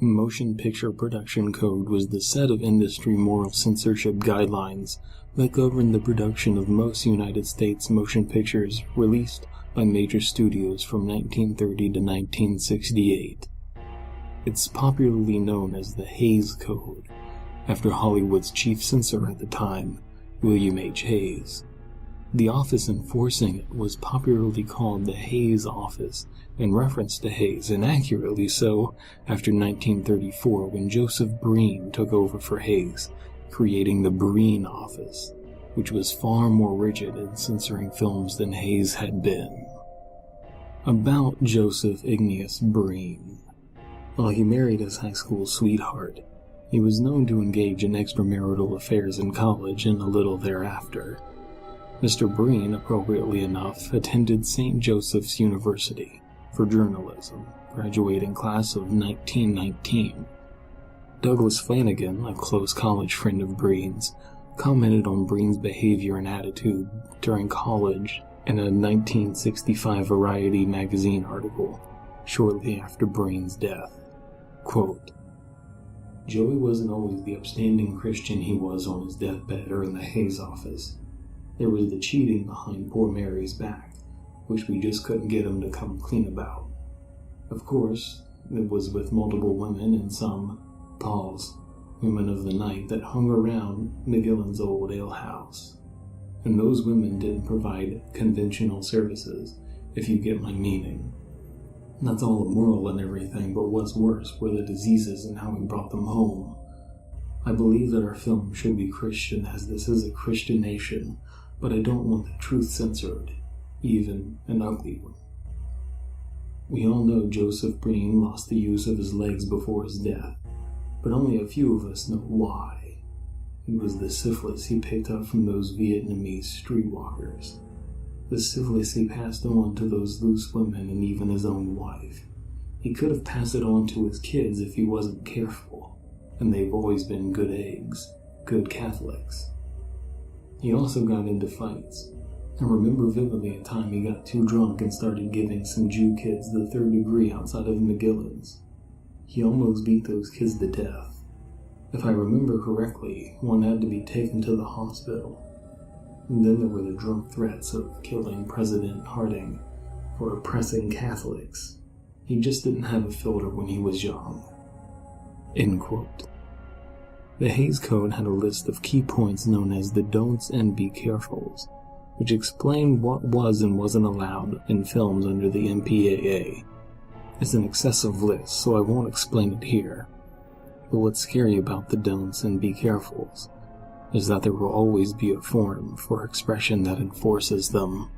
The Motion Picture Production Code was the set of industry moral censorship guidelines that governed the production of most United States motion pictures released by major studios from 1930 to 1968. It's popularly known as the Hays Code, after Hollywood's chief censor at the time, William H. Hays. The office enforcing it was popularly called the Hays Office, in reference to Hays, and accurately so, after 1934 when Joseph Breen took over for Hays, creating the Breen Office, which was far more rigid in censoring films than Hays had been. About Joseph Igneous Breen. While he married his high school sweetheart, he was known to engage in extramarital affairs in college and a little thereafter. Mr. Breen, appropriately enough, attended St. Joseph's University for journalism, graduating class of 1919. Douglas Flanagan, a close college friend of Breen's, commented on Breen's behavior and attitude during college in a 1965 Variety magazine article, shortly after Breen's death. Quote, "Joey wasn't always the upstanding Christian he was on his deathbed or in the Hays office. There was the cheating behind poor Mary's back, which we just couldn't get him to come clean about. Of course, it was with multiple women and some, women of the night that hung around McGillen's old alehouse. And those women didn't provide conventional services, if you get my meaning. That's all immoral and everything, but what's worse were the diseases and how we brought them home. I believe that our film should be Christian, as this is a Christian nation, but I don't want the truth censored, even an ugly one." We all know Joseph Breen lost the use of his legs before his death, but only a few of us know why. It was the syphilis he picked up from those Vietnamese streetwalkers. The syphilis he passed on to those loose women and even his own wife. He could have passed it on to his kids if he wasn't careful, and they've always been good eggs, good Catholics. He also got into fights. I remember vividly a time he got too drunk and started giving some Jew kids the third degree outside of McGillen's. He almost beat those kids to death. If I remember correctly, one had to be taken to the hospital. And then there were the drunk threats of killing President Harding for oppressing Catholics. He just didn't have a filter when he was young." End quote. The Hays Code had a list of key points known as the don'ts and be carefuls, which explained what was and wasn't allowed in films under the MPAA. It's an excessive list, so I won't explain it here. But what's scary about the don'ts and be carefuls is that there will always be a form for expression that enforces them.